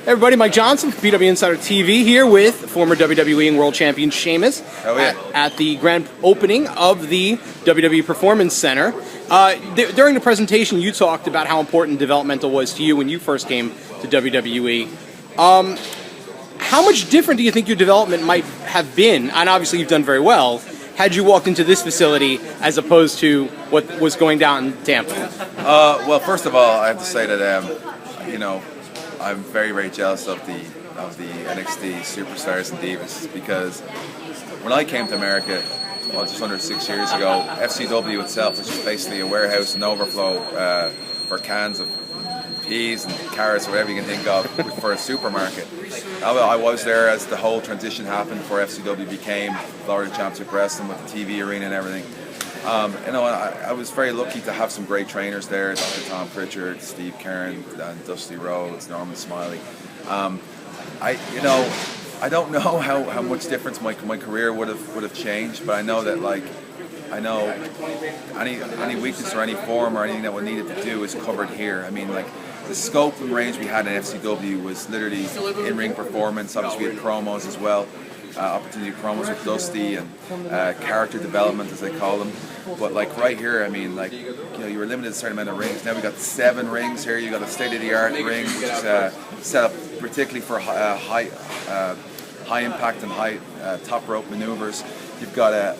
Hey everybody, Mike Johnson from PWInsiderTV here with former WWE and World Champion Sheamus at the grand opening of the WWE Performance Center. During the presentation, you talked about how important developmental was to you when you first came to WWE. How much different do you think your development might have been, and obviously you've done very well, had you walked into this facility as opposed to what was going down in Tampa? Well, first of all, I have to say that you know, I'm very, very jealous of the NXT superstars and divas, because when I came to America, well, just under 6 years ago, FCW itself was just basically a warehouse and overflow for cans of peas and carrots or whatever you can think of for a supermarket. I was there as the whole transition happened before FCW became Florida Championship Wrestling with the TV arena and everything. You know, I was very lucky to have some great trainers there: Dr. Tom Pritchard, Steve Karen, Dusty Rhodes, Norman Smiley. I don't know how much difference my career would have changed, but I know that any weakness or any form or anything that we needed to do is covered here. I mean, like, the scope and range we had in FCW was literally in-ring performance. Obviously, we had promos as well. Opportunity promos with Dusty and character development, as they call them. But like right here, I mean, like, you know, you were limited to a certain amount of rings. Now we got 7 rings here. You got a state-of-the-art ring, which is set up particularly for high impact and high top rope maneuvers. You've got a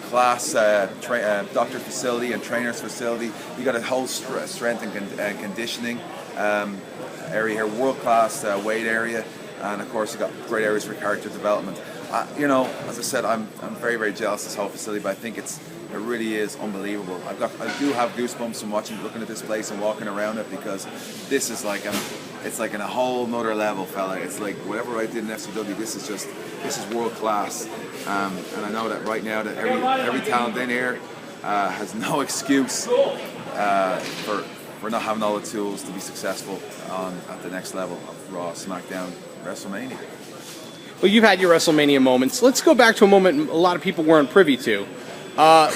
class doctor facility and trainers facility. You got a whole strength and conditioning area here, world class weight area. And of course, you got great areas for character development. You know, as I said, I'm very, very jealous of this whole facility, but I think it really is unbelievable. I do have goosebumps from looking at this place and walking around it, because this is like it's like in a whole nother level, fella. It's like whatever I did in FCW, this is world class. And I know that right now that every talent in here has no excuse for not having all the tools to be successful at the next level of Raw, SmackDown, Wrestlemania. Well, you've had your Wrestlemania moments. Let's go back to a moment a lot of people weren't privy to.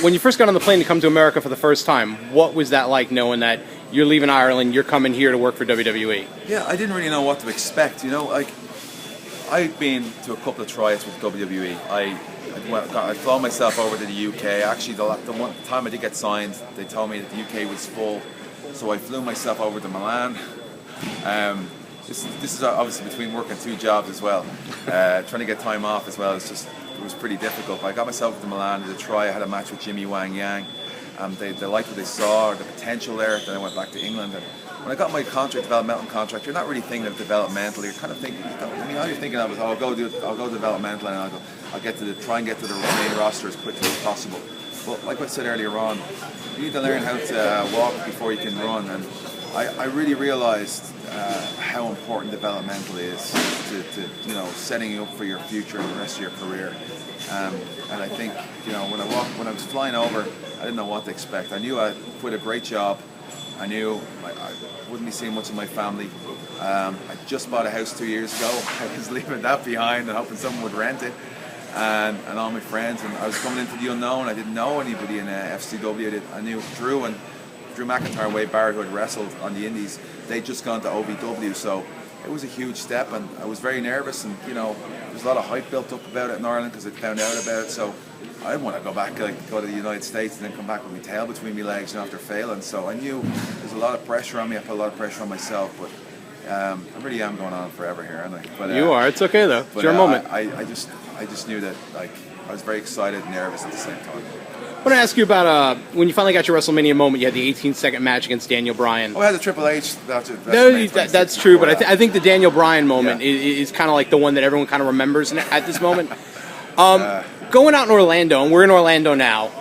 When you first got on the plane to come to America for the first time, what was that like, knowing that you're leaving Ireland, you're coming here to work for WWE? Yeah, I didn't really know what to expect. You know, like, I've been to a couple of tryouts with WWE. I flew myself over to the UK. Actually, the one time I did get signed, they told me that the UK was full, so I flew myself over to Milan. This is obviously between working 2 jobs as well. Trying to get time off as well, it was pretty difficult. But I got myself to Milan to try. I had a match with Jimmy Wang Yang. They liked what they saw, the potential there. Then I went back to England. And when I got my developmental contract, you're not really thinking of developmental. You're kind of thinking, all you're thinking of is, I'll go developmental, and I'll try and get to the main roster as quickly as possible. But like I said earlier on, you need to learn how to walk before you can run. And I really realized how important developmental is to you know, setting you up for your future and the rest of your career. And I think, you know, when I was flying over, I didn't know what to expect. I knew I put a great job. I knew I wouldn't be seeing much of my family. I just bought a house 2 years ago. I was leaving that behind and hoping someone would rent it. And all my friends, and I was coming into the unknown. I didn't know anybody in FCW. I knew Drew McIntyre, Wade Barrett, who had wrestled on the Indies. They'd just gone to OVW, so it was a huge step, and I was very nervous. And you know, there's a lot of hype built up about it in Ireland because they found out about it. So I didn't want to go back, go to the United States and then come back with my tail between my legs, after failing. So I knew there's a lot of pressure on me. I put a lot of pressure on myself, but I really am going on forever here, aren't I? But, you are. It's okay though. It's your moment. I just knew that, like, I was very excited and nervous at the same time. I want to ask you about when you finally got your WrestleMania moment. You had the 18-second match against Daniel Bryan. Oh, I had the Triple H. That's true, but I think the Daniel Bryan moment is kind of like the one that everyone kind of remembers at this moment. Going out in Orlando, and we're in Orlando now,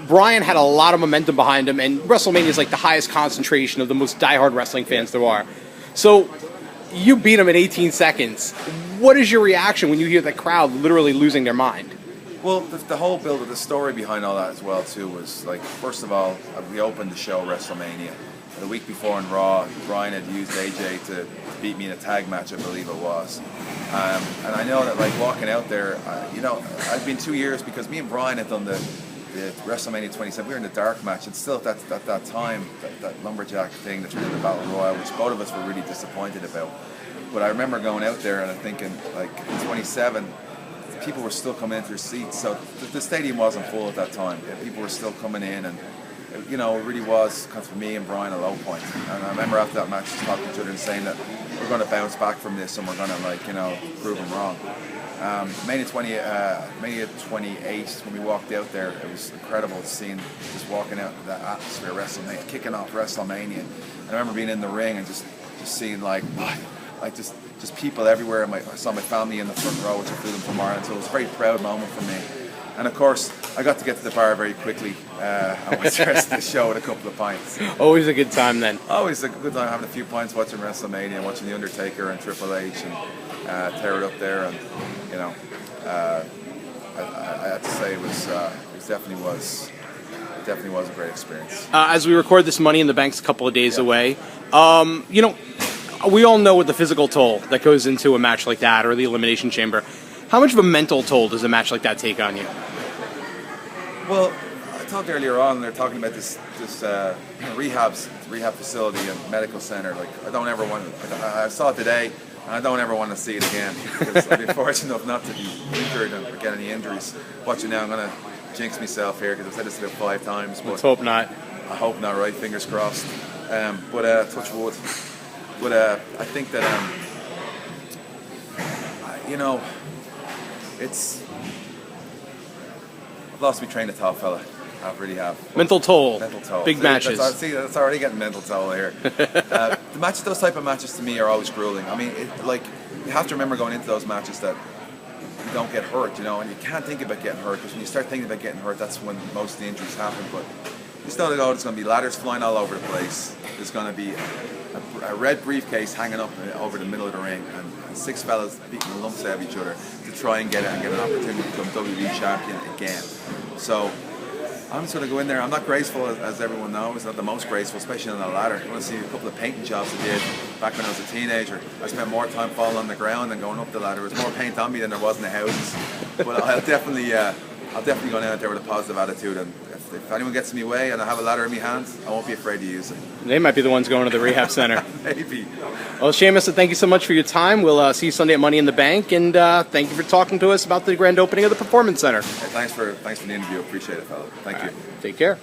Bryan had a lot of momentum behind him, and WrestleMania is like the highest concentration of the most diehard wrestling fans there are. So you beat him in 18 seconds. What is your reaction when you hear that crowd literally losing their mind? Well, the whole build of the story behind all that as well too was, like, first of all, we opened the show Wrestlemania. The week before in Raw, Bryan had used AJ to beat me in a tag match, I believe it was. And I know that, like, walking out there, you know, I've been 2 years, because me and Bryan had done the WrestleMania 27. We were in the dark match, and still at that time, that lumberjack thing that turned into the Battle Royal, which both of us were really disappointed about. But I remember going out there and I'm thinking, like, 27, people were still coming into their seats. So the stadium wasn't full at that time. People were still coming in, and you know, it really was kind of for me and Bryan a low point. And I remember after that match just talking to each other and saying that we're going to bounce back from this and we're going to, like, you know, prove them wrong. Mania 28, when we walked out there, it was incredible seeing, just walking out the atmosphere of WrestleMania, kicking off WrestleMania. And I remember being in the ring and just seeing just people everywhere. I saw my family in the front row, which I flew them from Ireland, so it was a very proud moment for me. And of course, I got to get to the bar very quickly. I went to the rest of the show with a couple of pints. Always a good time then. Always a good time having a few pints, watching WrestleMania, watching The Undertaker and Triple H and tear it up there. And you know, I have to say it definitely was a great experience. As we record this, Money in the Bank's a couple of days away. You know, we all know what the physical toll that goes into a match like that, or the Elimination Chamber. How much of a mental toll does a match like that take on you? Well, I talked earlier on, they're talking about this rehab facility and medical center. Like, I don't ever want to, I saw it today, and I don't ever want to see it again, because I've been fortunate enough not to be injured or get any injuries. Watching now, I'm going to jinx myself here, because I've said this about 5 times. But let's hope not. I hope not, right? Fingers crossed. But touch wood. But I think that, you know, I've lost my train of thought, fella. I really have. Mental toll. Mental toll. Big matches. That's already getting mental toll here. Those type of matches to me are always grueling. I mean, you have to remember going into those matches that you don't get hurt, you know, and you can't think about getting hurt, because when you start thinking about getting hurt, that's when most of the injuries happen. But you still know there's going to be ladders flying all over the place. There's going to be a red briefcase hanging up over the middle of the ring, and 6 fellas beating the lumps out of each other to try and get an opportunity to become WWE champion again. So I'm just going to go in there. I'm not graceful, as everyone knows. Not the most graceful, especially on the ladder. You want to see a couple of painting jobs I did back when I was a teenager. I spent more time falling on the ground than going up the ladder. There was more paint on me than there was in the houses. But I'll definitely go out there with a positive attitude, and if anyone gets in my way and I have a ladder in my hands, I won't be afraid to use it. They might be the ones going to the rehab center. Maybe. Well, Sheamus, thank you so much for your time. We'll see you Sunday at Money in the Bank, and thank you for talking to us about the grand opening of the Performance Center. Hey, thanks for the interview. Appreciate it, fella. Thank you. Take care.